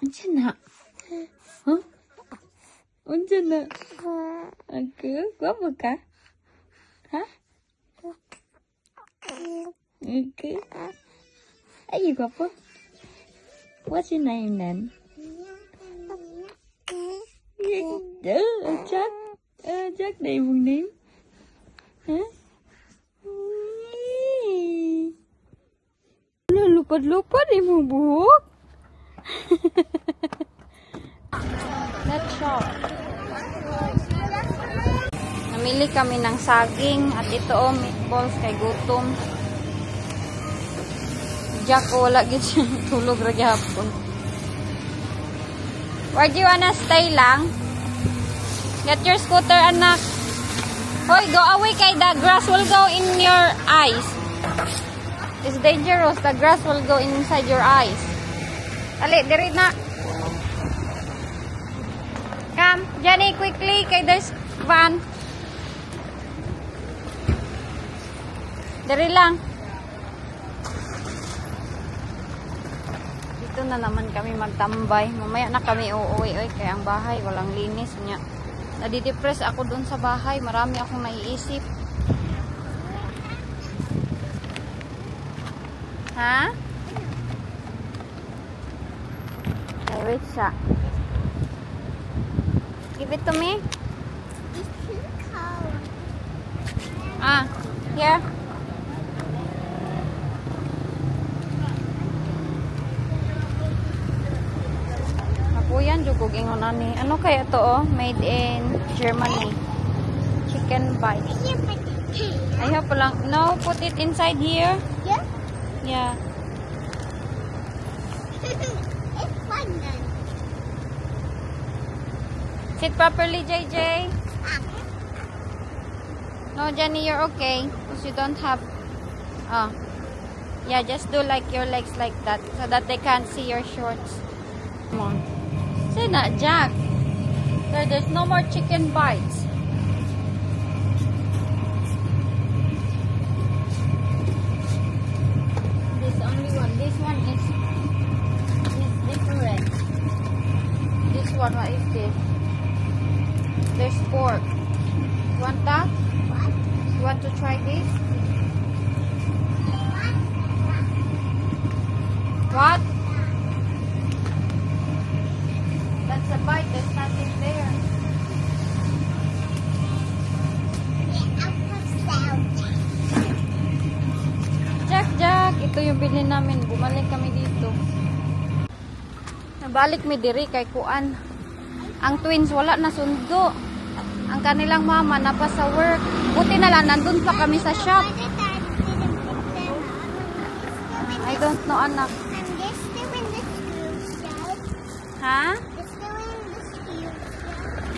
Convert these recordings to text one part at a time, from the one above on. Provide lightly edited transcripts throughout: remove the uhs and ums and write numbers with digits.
Andiyan na. Huh? Andiyan na. Aku, guwapo ka? Ha? Okay. Are you guwapo? What's your name then? Jack. Jack đây buồn nếm. Hả? Lupad-lupad di mo buhok. Let's shop. Namili kami ng saging at ito meatballs kay gutom. Jack wala gid siya tulog ra gyapon. Where do you wanna stay lang? Get your scooter, anak. Hoy, go away kay the grass will go in your eyes. It's dangerous. The grass will go inside your eyes. Ali, diri na. Come, Jenny, quickly kay there's van. Diri lang. Dito na naman kami magtambay. Mamaya na kami uuwi. Kaya ang bahay walang linis niya. Nadidepress ako dun sa bahay. Marami akong naiisip. Ha? Wait siya. Give it to me. It's too cold. Ah, here. Yan jugog ingon ani. Ano kaya to Made in Germany. Chicken bites. I have lang. No, put it inside here. Yeah? Yeah. It's fun then. Sit properly, JJ. No, Jenny, you're okay. Because you don't have yeah, just do like your legs like that so that they can't see your shorts. Come on. Say that, Jack. There's no more chicken bites. This only one. This one is different. This one, what is this? There's pork. You want that? What? You want to try this? What? That's a bite. There's nothing there. Jack. Ito yung bilhin namin. Bumalik kami dito. Nabalik mi diri kay kuan. Ang twins wala na sundo. Ang kanilang mama na pa sa work. Buti na lang nandun pa kami sa shop. I don't know, anak. Ha?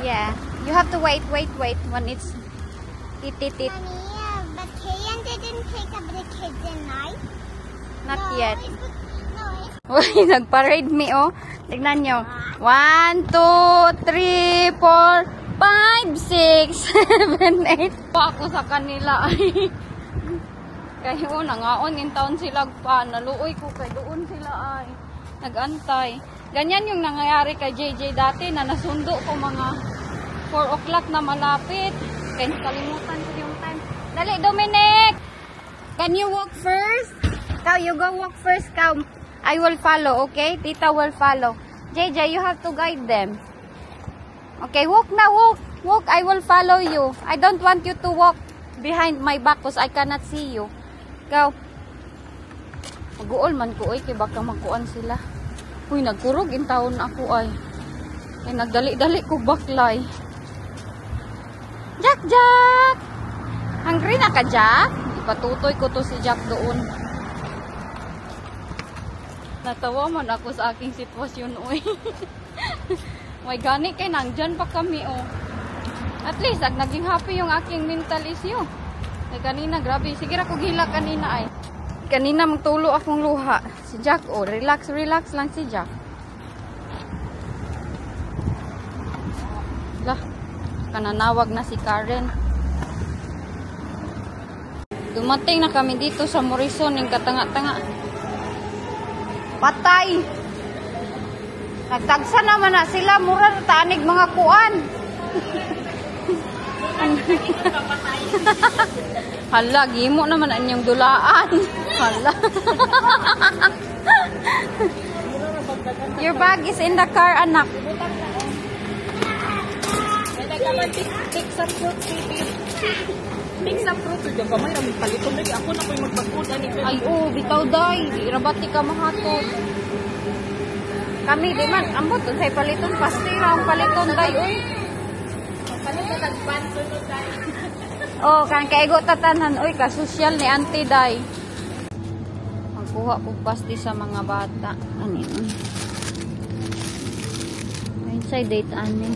Yeah. You have to wait when it's it. Mommy, but Kayan didn't pick up the kids in night. Not yet. No, Uy, nag-parade me, oh. Tignan nyo. 1, 2, 3, 4, 5, 6, 7, 8. Pa ako sa kanila. Kaya nangaon in town sila pa. Naluoy ko kay doon sila ay. Nag-antay. Ganyan yung nangyayari kay JJ dati na nasundo ko mga 4 o'clock na malapit. Kaya kalimutan ko yung time. Dali, Dominic! Can you walk first? Cow, you go walk first, Cow. I will follow, okay? Tita will follow. JJ, you have to guide them. Okay, walk na, walk. Walk, I will follow you. I don't want you to walk behind my back because I cannot see you. Go. Mag-uol man ko, kaya baka magkuan sila. Uy, nagkurog in taon ako ay. Ay, nagdali-dali ko baklay. Jack! Hungry na ka, Jack? Ipatutoy ko to si Jack doon. Natawa man ako sa aking sitwasyon, uy. May gani kay nandyan pa kami, oh. At least, naging happy yung aking mental issue. Ay, kanina, grabe. Sige ra ko gila kanina ay. Kanina magtulo akong luha. Si Jack, oh, relax lang si Jack. Lah, kananawag na si Karen. Dumating na kami dito sa Morrison, yung katanga-tanga. Patay. Nagtagsa naman na sila. Mura na tanig mga kuan. Hala, gimo naman ang inyong dulaan. Hala. Your bag is in the car, anak. Pick some fruit, baby. Pick some fruit. Diyan ba may raming paliton lagi. Ako na ko'y magpagod. Ay, bitaw day. Di rabati ka mahatod. Kami, di man. Ambot, unsay paliton. Pastira ang paliton day, uy. Paliton nag-sponsor no tayo. Oh, kan kaigo tatanan. Uy, kasosyal ni auntie day. Magkuha ko pasti sa mga bata. Ano yun? Inside date, ani.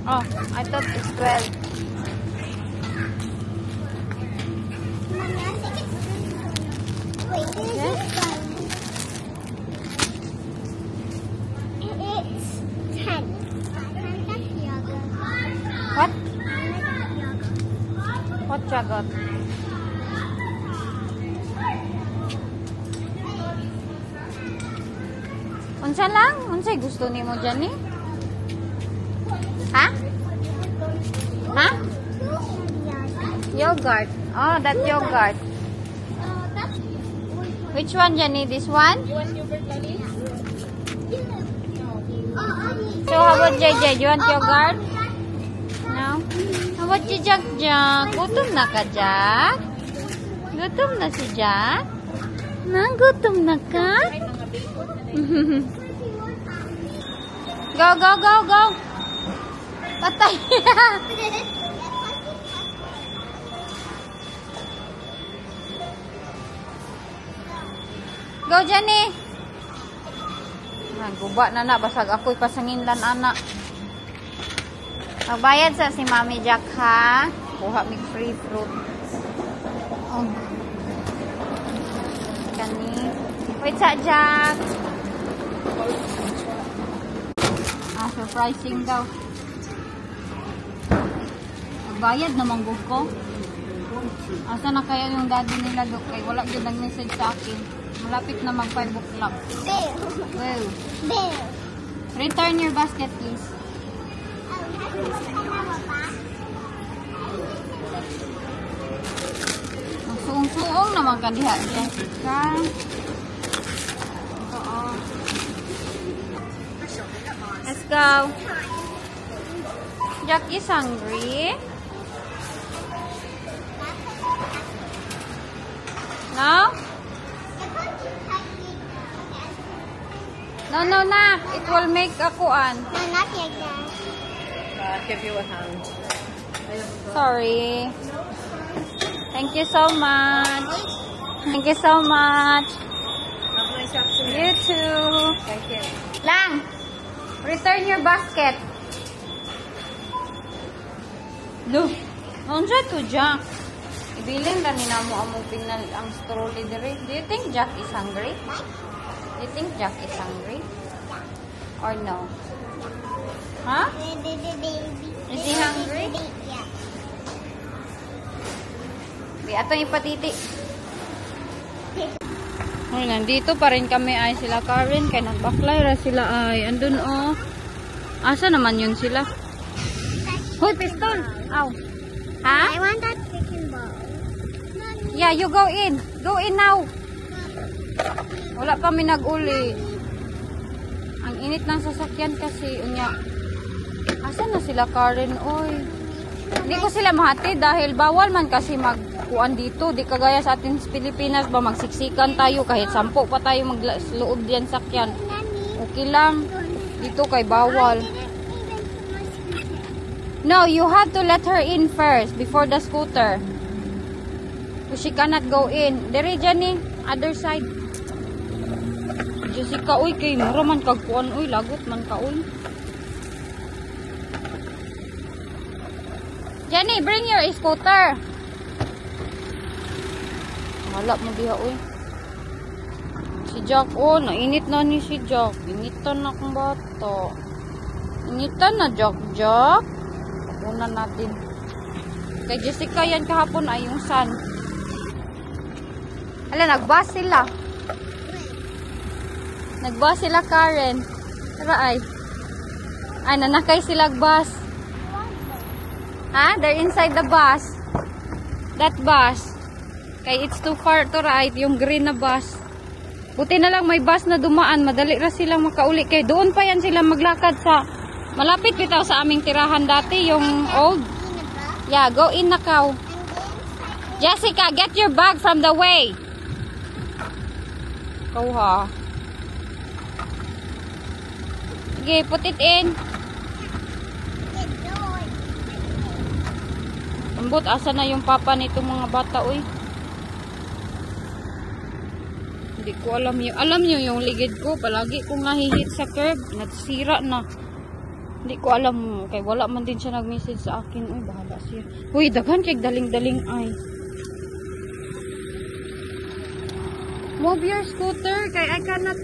Oh, I thought it's 12. Wait, this Yeah? is fun. It's 10. That's yogurt. What? Yogurt. What jagot? Unsa lang? Unsay gusto nimo dyan ni? Ha? Ha? Yogurt. Oh, that yogurt. Which one, Jenny? This one? You want yogurt, Lali? So, how about JJ? You want yogurt? No? How about you, Jack Jack? Gutom na ka, Jack? Gutom na si Jack? Gutom na ka? Go, go, go, go! Patay! Go, Jenny! Guba na basag ako'y pasanginlan, anak. Magbayad sa si Mami Jack, ha? Kuha mig free fruit. Oh. Kani. Wait sa Jack. Surprising daw. Magbayad naman ko. Asa na kaya yung daddy nila, Dok? Kay wala din nag-message sa akin. Malapit na mag 5 o'clock. Bear. Well, Bear. return your basket, please. Ang suong-suong naman ka diha, Jessica. Ito, oh. Let's go. Jack is hungry. No? No, no, na. It will make a kuan. No, not yet, guys. I'll give you a hand. Sorry. Thank you so much. Thank you so much. Have a nice afternoon. You too. Thank you. Lang, return your basket. Look, unsa to Jack? Ibilin lang ni namo among pinal ang strolley dire. Do you think Jack is hungry? Do you think Jack is hungry? Or no? Huh? Baby. Is he hungry? Yeah. Di atong ipatiti. Oh, nandito pa rin kami ay sila Karen kay nagbaklay ra sila ay andun oh. Asa naman yun sila? Hoy, piston. Aw. Ha? I want that chicken ball. Yeah, you go in. Go in now. Wala pa mi nag-uli. Ang init ng sasakyan kasi unya. Asa na sila Karen oy? Hindi ko sila mahati dahil bawal man kasi magkuan dito. Di kagaya sa atin sa Pilipinas ba magsiksikan tayo kahit 10 pa tayo magloob diyan sakyan. Okay lang. Dito kay bawal. No, you have to let her in first before the scooter. So she cannot go in. Dere Jenny, other side. Jessica, uy, kay mura man kagkuan, uy, lagot man ka, uy. Jenny, bring your scooter. Wala mo diha, uy. Si Jack, oh, nainit na ni si Jack. Initan na akong bata. Initan na, Jack. Una natin. Kay Jessica yan kahapon ay yung sun. Ala, nag-bus sila. Nag-bus sila, Karen. Tara ay. Ay, nanakay sila bus. Ha? They're inside the bus. That bus. Kay it's too far to ride. Yung green na bus. Buti na lang may bus na dumaan. Madali ra silang makauli. Kay doon pa yan sila maglakad sa... Malapit bitaw sa aming tirahan dati. Yung old. Yeah, go in na kaw. Jessica, get your bag from the way. Ikaw ha. Sige, put it in. Ambot, asa na yung papa nitong mga bata, uy. Hindi ko alam yun. Alam nyo yung ligid ko. Palagi kong nahihit sa curb. Natsira na. Hindi ko alam. Kaya wala man din siya nag-message sa akin. Uy, bahala siya. Uy, daghan kay daling-daling ay. Move your scooter. Kaya I cannot...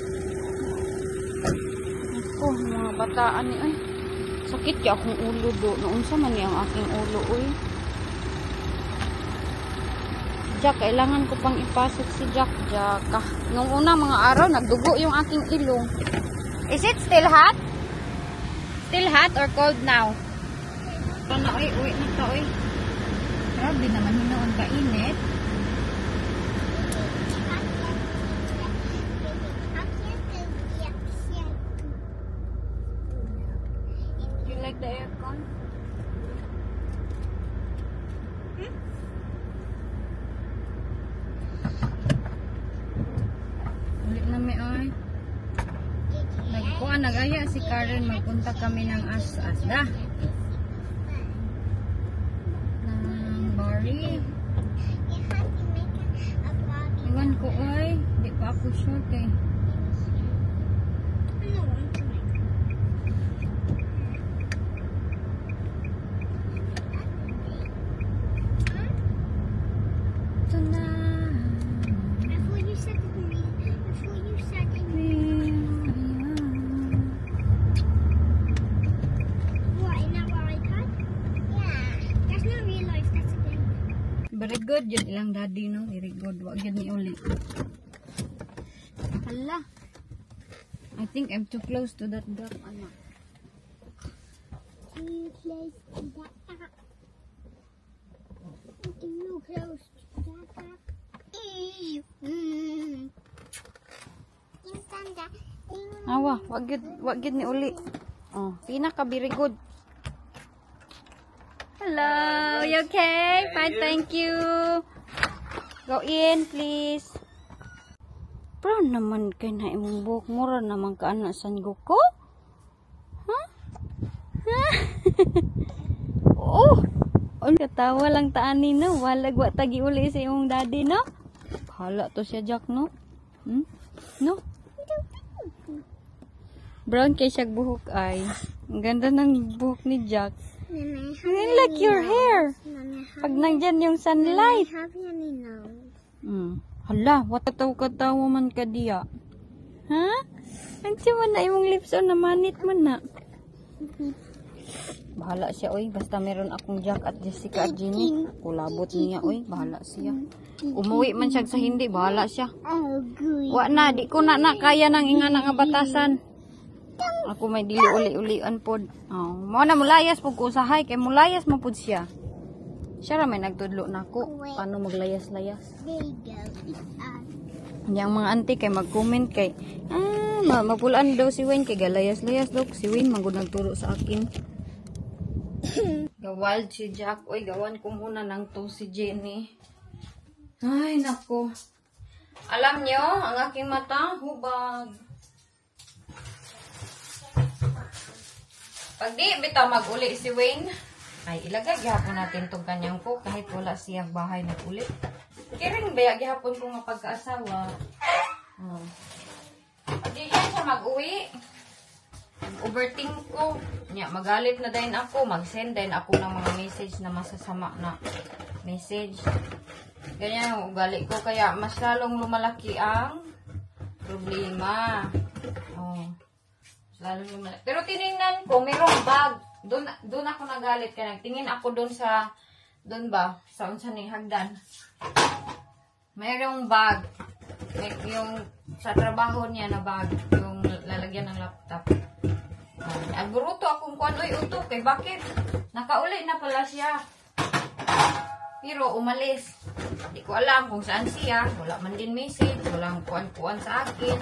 Oh, mga bataan ni ay. Sakit kaya akong ulo do. Naunsa man niya ang aking ulo, uy. Jack, kailangan ko pang ipasok si Jack. Jack. Nung unang mga araw, nagdugo yung aking ilong. Is it still hot? Still hot or cold now? Ito na, uy. Uwi na ito, uy. Grabe naman, hinoon ka init. You like the aircon? Ulit na may oy. Nag-aya si Karen, magpunta kami ng Asda. Ng Bari. Iwan ko oy. Hindi pa ako sure kay. Ito na. Very good, yun ilang daddy, no? Very good. Wag yun ni uli. Hala. I think I'm too close to that duck, anak. Too close to that duck. Too close to that duck. Awa, wag yun ni uli. Oh, pinaka very good. Hello, you okay? Fine, thank you. Go in, please. Brown naman kay na imong buhok. Mura naman ka anak san ko? Huh? Oh, katawa lang taani no. Walag wa tagi uli sa imong daddy no. Bahala to siya Jack no. No. Brown kay siya buhok ay. Ang ganda ng buhok ni Jack. I like your hair. Pag nandyan yung sunlight. Hala, watataw-katawa man ka diya. Ha? Ang siya na yung lips on, namanit mo na. Bahala siya, oy. Basta meron akong Jack at Jessica at Jenny. Kulabot niya, oy. Bahala siya. Umuwi man siya sa hindi, bahala siya. Wa na, di ko na kaya ng ingana nga batasan. Ako may dili uli-ulian pod. Oh, mo na mulayas pug ko usahay kay mulayas man pod siya. Siya ra may nagtudlo nako paano maglayas-layas. Yang mga auntie kay mag-comment kay mapulaan daw si Wayne kay galayas-layas daw si Wayne magud nagturo sa akin. Gawal si Jack, oy gawan ko muna nang to si Jenny. Ay nako. Alam nyo, ang aking mata hubag. Pag di bitaw mag-uli si Wayne, ay ilagay gihapon natin tong kanyang ko kahit wala siyang bahay na uli. Kiring baya gihapon ko nga pagkaasawa. Pag di yan siya mag-uwi, overthink ko. Magalit na din ako, mag-send din ako ng mga message na masasama na message. Ganyan ang ugali ko, kaya mas lalong lumalaki ang problema. Pero tinignan ko, mayroong bag. Doon ako nagalit ka. Nagtingin ako doon sa, doon ba? Sa unsa ning hagdan. mayroong bag. Yung sa trabaho niya na bag. Yung lalagyan ng laptop. Agburuto akong kuan. Uy, uto. Kay bakit? Nakauli na pala siya. Pero umalis. Hindi ko alam kung saan siya. Wala man din message. Walang kuan-kuan sa akin.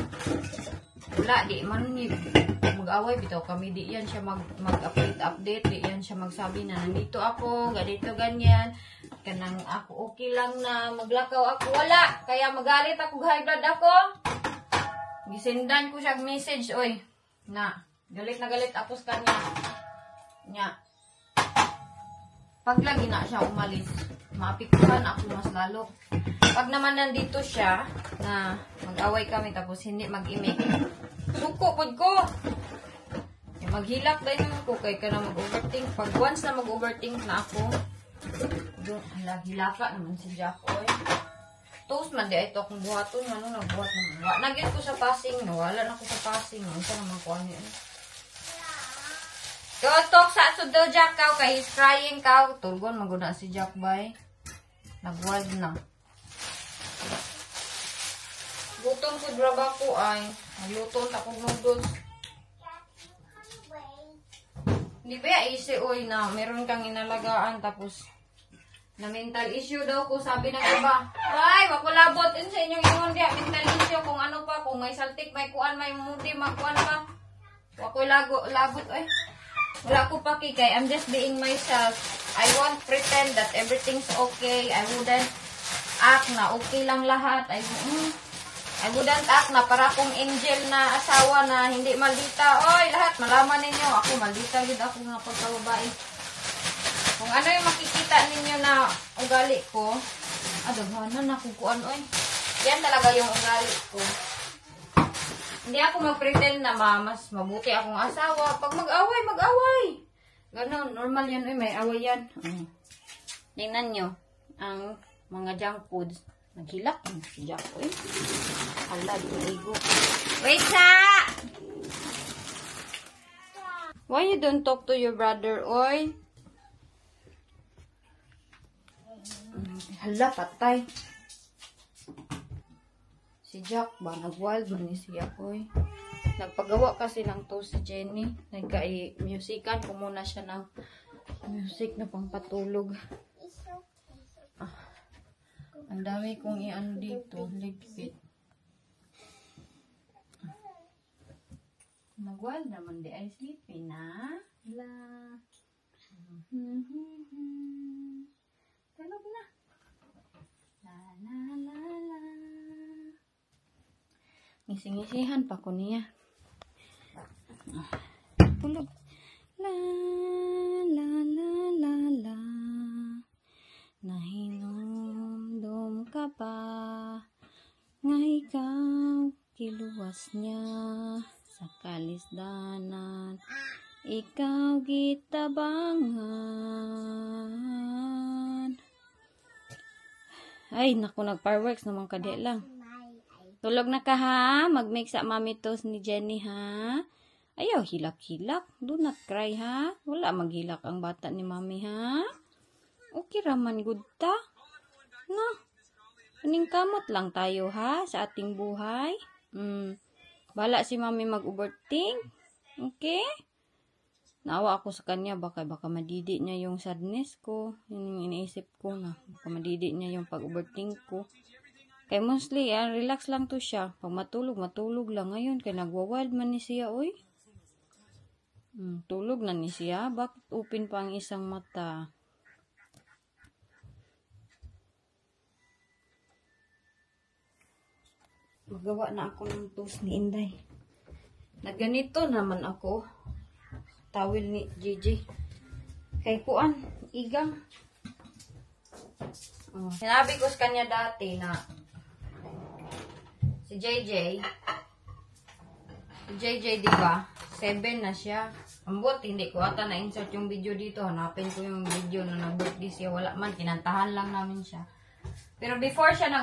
Wala. Di man mag-away. Bitaw kami. Di yan siya mag-update. Di yan siya magsabi na nandito ako. Ganito, ganyan. Kanang ako okay lang na maglakaw ako. Wala. Kaya magalit ako. High blood ako. Gisindan ko siya message. Oy. Na. Galit na galit ako sa kanya. Nya. Pag lagi na siya umalis, maapikuhan ako mas lalo. Pag naman nandito siya, na mag-away kami tapos hindi mag-imik, suko pod ko. Maghilak din naman ko kay ka na mag-overthink. Pag once na mag-overthink na ako, doon, hilaka naman si Jack, oy. Toast man, di ito akong buhaton, ano, nagbuhat naman. Nagit ko sa passing, nawala na ko sa passing. Ano sa naman ko ano yun? Talk sa sudo Jack kaw, kay he's crying kaw. Tulgon, maguna si Jack bay. Nag-wild na. Gutom ko draba ko ay. Nagluto na akong noodles. Hindi ba easy oy na meron kang inalagaan tapos na mental issue daw ko, sabi ng iba. Ay, makulabot din sa inyong ingon diya. Mental issue kung ano pa, kung may saltik, may kuan, may mudi, makuan pa. Ako'y labot ay. Wala ko pakikay. I'm just being myself. I won't pretend that everything's okay. I wouldn't act na okay lang lahat. I wouldn't act na para kong angel na asawa na hindi maldita. Oy, lahat malaman ninyo. Ako maldita gid ako nga pagkababae. Kung ano yung makikita ninyo na ugali ko, adaghanan na kukuan oy. Yan talaga yung ugali ko. Hindi ako mag-pretend na mas mabuti akong asawa. Pag mag-away, mag-away. Ganon, normal yan. Uy, may away yan. Tingnan nyo, ang mga junk foods. Naghilak ang si Jack. Uy, hala, di ko ligo. Wait, sa! Why you don't talk to your brother, oy? Hala, patay. Si Jack ba? Nag-wild ba ni siya, oy? Nagpagawa kasi lang to si Jenny. Nagka-musican ko muna siya ng music na pampatulog. Ang dami kong i-ano dito. Ligpit. Nag-wild naman di ay sleepy na. La. Tulog na. La la la la. Ngising-ngisihan pa ko niya. Tulog. La, la, la, la, la. Nahinumdum ka pa. Nga ikaw, kiluwas niya. Sa kalisdanan. Ikaw gitabangan. Ay, naku, nag-fireworks naman kadi lang. Tulog na ka ha? Mag-make sa mami toast ni Jenny ha? Ayaw hilak-hilak. Do not cry ha? Wala maghilak ang bata ni mami ha? Okay raman good ta? No? Paningkamot lang tayo ha? Sa ating buhay? Bala si mami mag-overthink? Okay? Naawa ako sa kanya. Baka madidi niya yung sadness ko. Yun yung iniisip ko na. Baka madidi niya yung pag-overthink ko. Kaya mostly, relax lang to siya. Pag matulog lang. Ngayon, kaya nagwa-wild man ni siya, oy. Tulog na ni siya. Bakit open pa ang isang mata? Magawa na ako ng toast ni Inday. Nagganito naman ako. Tawil ni Gigi. Kay kuan, igang. Sinabi ko sa kanya dati na si JJ, diba? 7 na siya. Ambot, hindi ko ata na-insert yung video dito. Hanapin ko yung video na nag-birthday siya. Wala man, kinantahan lang namin siya. Pero before siya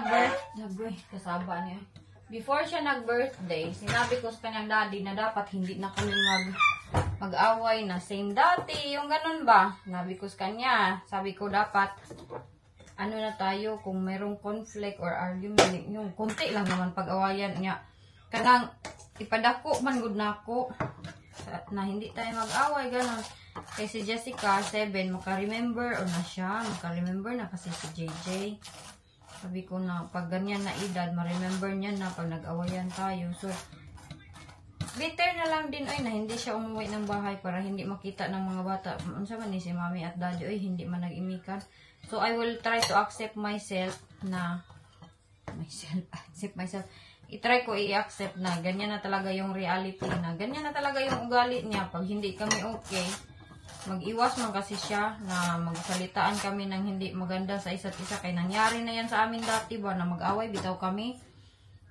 kasaba niya. Before siya nag-birthday, sinabi ko sa kanyang daddy na dapat hindi na kami mag-away na same dati. Yung ganun ba? Sabi ko sa kanya, sabi ko dapat ano na tayo, kung mayroong conflict or argument, yung konti lang naman pag-awayan niya. Kanang ipadako man gud nako na hindi tayo mag-away ganon. Kay si Jessica 7 maka-remember or na siya, maka-remember na kasi si JJ. Sabi ko na pag ganyan na edad, ma-remember niya na pag nag-awayan tayo. So better na lang din ay na hindi siya umuwi ng bahay para hindi makita ng mga bata. Unsa man ni si Mami at Daddy ay hindi man nag-imikan. So I will try to accept myself na accept myself. I-try ko i-accept na ganyan na talaga yung reality, na ganyan na talaga yung ugali niya. Pag hindi kami okay, mag-iwas man kasi siya na magsalitaan kami ng hindi maganda sa isa't isa. Kaya nangyari na yan sa amin dati ba na mag-away, bitaw kami.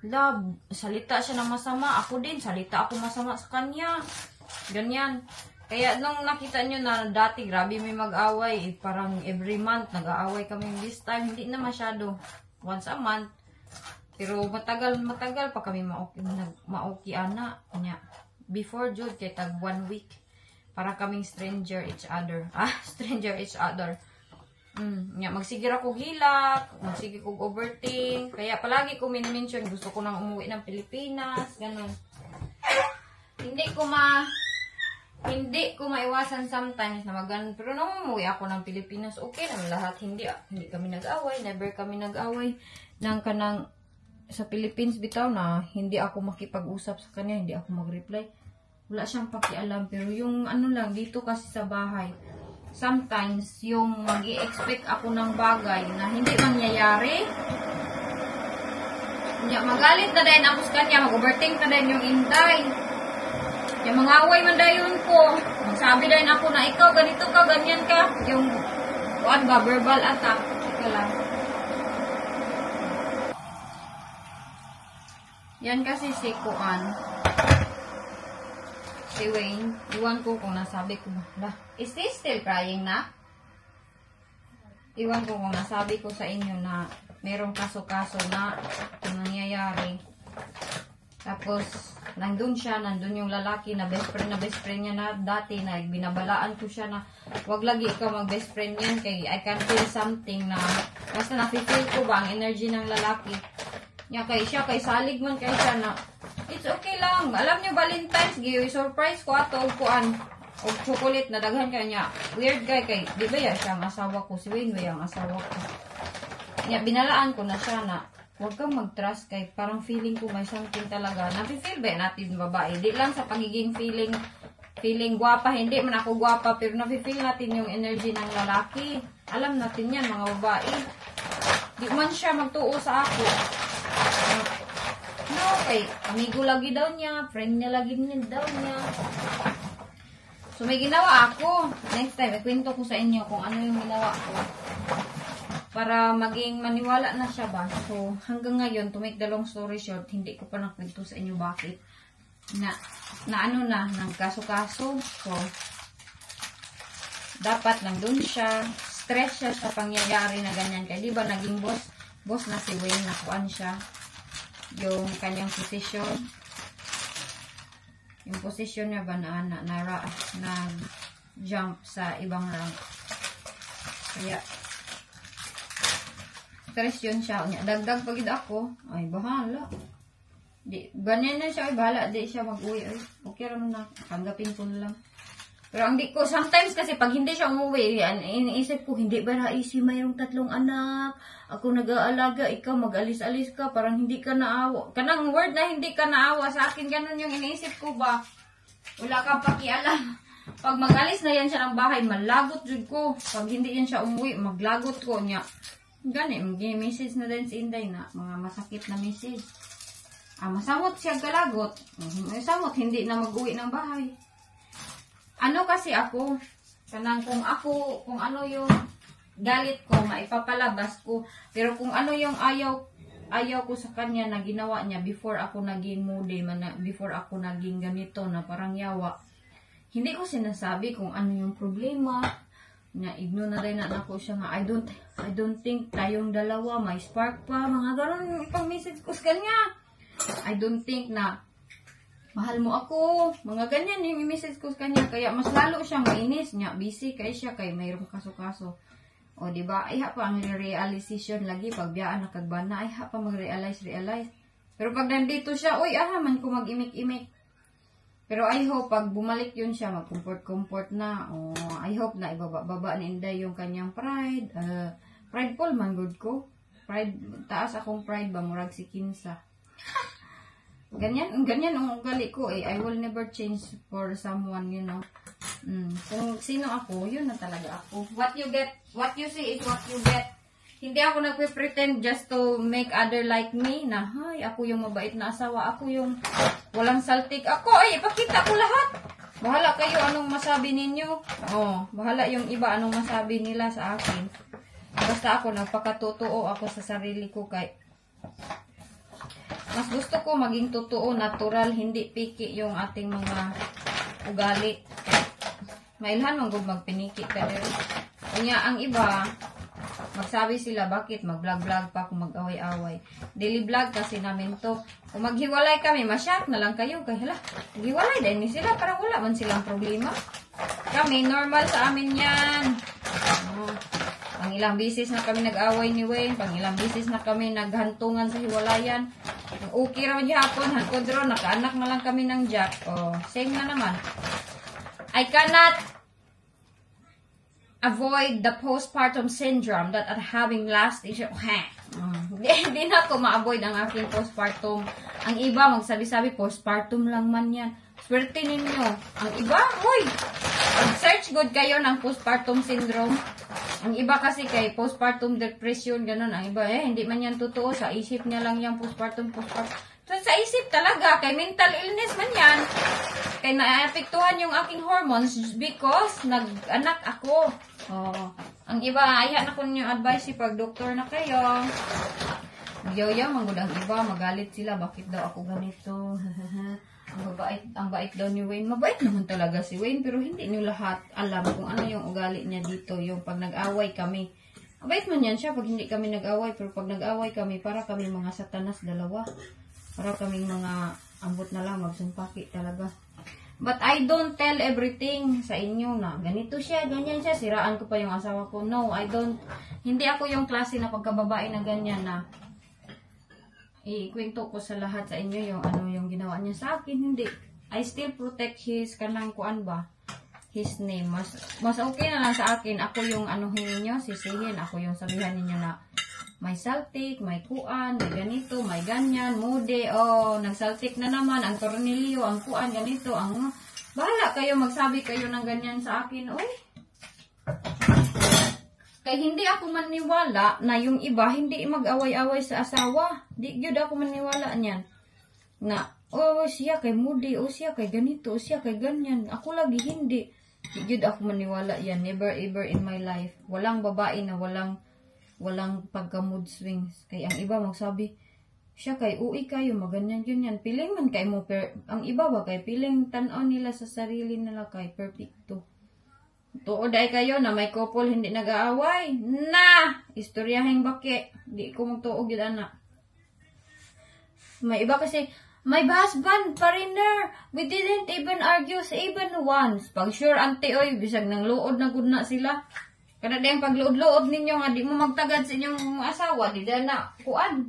Love, salita siya ng masama. Ako din, salita ako masama sa kanya. Ganyan. Kaya nung nakita nyo na dati, grabe may mag-away. Parang every month, nag-aaway kami. This time, hindi na masyado. Once a month. Pero matagal pa kami ma-okay ana. Before June, kay tag 1 week. Para kaming stranger each other. Stranger each other. Magsigir ako hilak, magsigir ko overthink. Kaya palagi ko min-mention, gusto ko nang umuwi ng Pilipinas, ganun. Hindi ko maiwasan sometimes na magano. Pero nung umuwi ako ng Pilipinas, okay naman lahat. Hindi kami nag-away, never kami nag-away. Nang kanang sa Philippines bitaw na hindi ako makipag-usap sa kanya, hindi ako mag-reply. Wala siyang pakialam. Pero yung ano lang, dito kasi sa bahay, sometimes, yung mag-i-expect ako ng bagay na hindi mangyayari. Magalit na din ako sa kanya, mag-overthink na din yung inday. Yung mga away man dayon ko. Magsabi din ako na ikaw, ganito ka, ganyan ka. Yung, verbal attack. Ika lang. Yan kasi si Kuan. Si Wayne, iwan ko kung nasabi ko ba. Is he still crying na? Iwan ko kung nasabi ko sa inyo na merong kaso-kaso na nangyayari. Tapos, nandun yung lalaki na best friend niya na dati na binabalaan ko siya na wag lagi ikaw mag-best friend yan kay I can feel something na basta na-feel ko ba ang energy ng lalaki. Kay salig man kay siya na it's okay lang. Alam niyo, Valentine's, surprise ko ato kuan og chocolate na daghan kanya. Weird guy kay, di ba yan siya ang asawa ko? Si Wayne ba yung asawa ko? Binalaan ko na siya na huwag kang mag-trust kay parang feeling ko may something talaga. Nafe-feel ba natin babae? Di lang sa pagiging feeling gwapa. Hindi man ako gwapa pero nafe-feel natin yung energy ng lalaki. Alam natin yan mga babae. Di man siya magtuo sa ako. No, kay amigo lagi daw niya, friend niya lagi daw niya. So may ginawa ako. Next time, ikwento ko sa inyo kung ano yung ginawa ko. Para maging maniwala na siya ba. So hanggang ngayon, to make the long story short, hindi ko pa nakwento sa inyo bakit. Ng kaso-kaso. So, dapat nandun siya. Stress siya sa pangyayari na ganyan. Kaya di ba naging boss na si Wayne, nakuan siya. Yung kanyang position. Yung position niya ba na jump sa ibang rank. Kaya, stress yun siya. Dagdag pagid ako. Ay, bahala. Ganyan na siya. Ay, bahala. Di siya mag-uwi. Ay, okay lang na. Tanggapin ko na lang. Pero ang di ko, sometimes kasi pag hindi siya umuwi, iniisip ko, hindi ba naisip mayroong 3 anak? Ako nag-aalaga, ikaw mag-alis-alis ka, parang hindi ka naawa. Kanang word na hindi ka naawa sa akin, ganun yung iniisip ko ba? Wala kang pakialam. Pag mag-alis na yan siya ng bahay, malagot jud ko. Pag hindi yan siya umuwi, maglagot ko niya. Gani, mag-message na din si Inday na mga masakit na message. Masamot siya kalagot. Masamot, hindi na mag-uwi ng bahay. Ano kasi ako, kanang kung ano yung galit ko, maipapalabas ko. Pero kung ano yung ayaw ko sa kanya na ginawa niya before ako naging moody, before ako naging ganito na parang yawa, hindi ko sinasabi kung ano yung problema. Ignore na rin na ako siya nga, I don't think tayong dalawa, may spark pa, mga ganun yung ipang-message ko sa kanya. I don't think na mahal mo ako. Mga ganyan yung message ko sa kanya. Kaya mas lalo siyang mainis niya. Busy kay siya kay mayroong kaso-kaso. O, di ba? Ay, pa ang realization lagi. Pag biyaan na kagbana, ay, pa mag-realize. Pero pag nandito siya, uy, man ko mag-imik-imik. Pero I hope, pag bumalik yun siya, mag-comfort na. O, I hope na ibaba ni Inday yung kanyang pride. Prideful man, good ko. Pride, taas akong pride ba, murag si Kinsa. Ganyan ang ugali ko eh. I will never change for someone, you know. Kung sino ako, yun na talaga ako. What you see is what you get. Hindi ako nagpe-pretend just to make other like me na, hay, ako yung mabait na asawa, ako yung walang saltik. Ako, ay, ipakita ko lahat. Bahala kayo anong masabi ninyo. Oh, bahala yung iba anong masabi nila sa akin. Basta ako, nagpakatotoo ako sa sarili ko kay mas gusto ko maging totoo, natural, hindi piki yung ating mga ugali. Mailhan mong magpiniki ka rin. Kanya ang iba, magsabi sila, bakit mag-vlog-vlog pa kung mag-away-away. Daily vlog kasi namin to. Kung maghiwalay kami, masyak na lang kayo. Kaya hala, maghiwalay din ni sila. Parang wala man silang problema. Kami, normal sa amin yan. Pang ilang bisis na kami nag-away ni Wayne. Pang ilang bisis na kami naghantungan sa hiwalayan. Okay raman hapon, hangkod ron, nakaanak na lang kami ng Jack. Oh, same na naman. I cannot avoid the postpartum syndrome that at having last issue. Hindi na ako ma-avoid ang aking postpartum. Ang iba, magsabi-sabi, postpartum lang man yan. Swerte ninyo. Ang iba, hoy! Search good kayo ng postpartum syndrome. Ang iba kasi kay postpartum depression, ganun. Ang iba, hindi man yan totoo. Sa isip niya lang yung postpartum. So, sa isip talaga, kay mental illness man yan. Kay naapektuhan yung aking hormones because nag-anak ako. Oh. Ang iba, ayan ako yung advice pag doktor na kayo. Yaw-yaw, manggod ang iba, magalit sila. Bakit daw ako ganito? Ang bait daw ni Wayne. Mabait naman talaga si Wayne, pero hindi niyo lahat alam kung ano yung ugali niya dito. Yung pag nag-away kami. Mabait man yan siya pag hindi kami nag-away, pero pag nag-away kami, para kami mga satanas dalawa. Para kaming mga ambot na lang, magsumpaki talaga. But I don't tell everything sa inyo na ganito siya, ganyan siya, siraan ko pa yung asawa ko. No, I don't. Hindi ako yung klase na pagkababae na ganyan na ikwento ko sa lahat sa inyo yung ano yung ginawa niya sa akin. Hindi. I still protect his kanang kuan ba? His name. Mas okay na lang sa akin. Ako yung anuhin niyo, sisihin. Ako yung sabihan ninyo na may saltik, may kuan, may ganito, may ganyan, mude, oh, nagsaltik na naman, ang tornilyo, ang kuan, ganito, ang bahala kayo, magsabi kayo ng ganyan sa akin, oy. Kaya hindi ako maniwala na yung iba, hindi mag-away-away sa asawa. Di yun ako maniwala niyan. Na, oh, siya kay mude, oh, siya kay ganito, oh, siya kay ganyan. Ako lagi hindi. Di yun ako maniwala yan. Never ever in my life. Walang babae na walang pagka-mood swings. Kaya ang iba magsabi, siya kay uwi kayo, maganyan yun yan. Piling man kay mo, ang iba ba kay piling tanaw nila sa sarili nila kay perfecto. Tuod ay kayo na may couple hindi nag-aaway. Na! Istoryahing baki. Di ko magtuog yun, anak. May iba kasi, my husband, partner, we didn't even argue even once. Pag sure, ante, oy, bisag ng luod na good na sila. Kada din pagluod-luod ninyo nga di mo magtagad sa inyong asawa, di na kuan.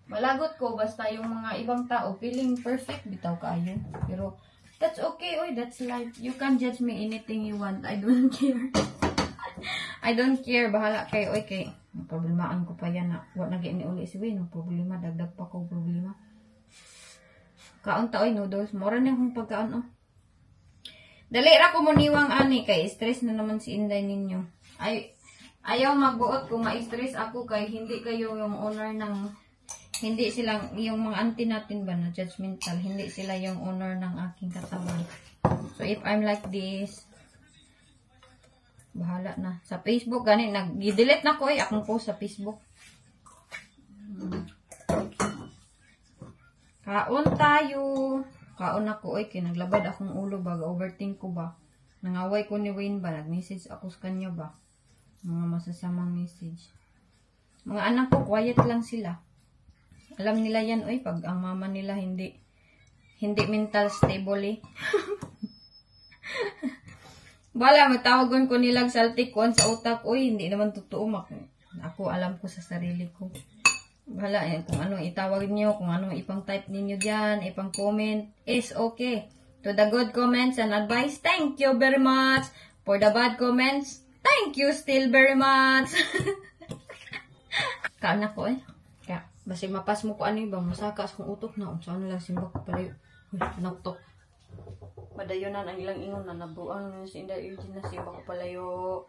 Malagot ko basta yung mga ibang tao feeling perfect bitaw kaayo. Pero that's okay, oy, that's life. You can judge me anything you want. I don't care. I don't care, bahala kayo, oy, kay problemahan ko pa yan na wa nagi ni uli si Wayne, problema dagdag pa ko problema. Kaon ta oy noodles, mora na akong pagkaon oh. Dali ra ko mo niwang ani kay stress na naman si Inday ninyo. Ayaw magbuot kung ma-stress ako kay hindi kayo yung owner ng hindi silang yung mga auntie natin ba na judgmental, hindi sila yung owner ng aking katawan. So if I'm like this, bahala na. Sa Facebook gani nag-delete na ko akong post sa Facebook. Kaon tayo. Kaon ako, oy, kinaglabad akong ulo ba, overthink ko ba. Nangaway ko ni Wayne ba, nag-message ako sa kanya ba. Mga masasamang message. Mga anak ko, quiet lang sila. Alam nila yan, oy, pag ang mama nila hindi mental stable eh. Bala, matawagon ko nilang saltikon sa utak. Uy, hindi naman totoo. Ako alam ko sa sarili ko. Bahala, kung anong itawag niyo, kung anong ipang type ninyo dyan, ipang comment, is okay. To the good comments and advice, thank you very much. For the bad comments, thank you still very much. Kaan ako Kaya, basi mapas mo ko ano ba, masakas kong utok na. So ano lang, simba ko pala yun. Uy, naktok. Madayonan ang ilang ingon na nabuang si Inday Eugene na simba ko pala yun.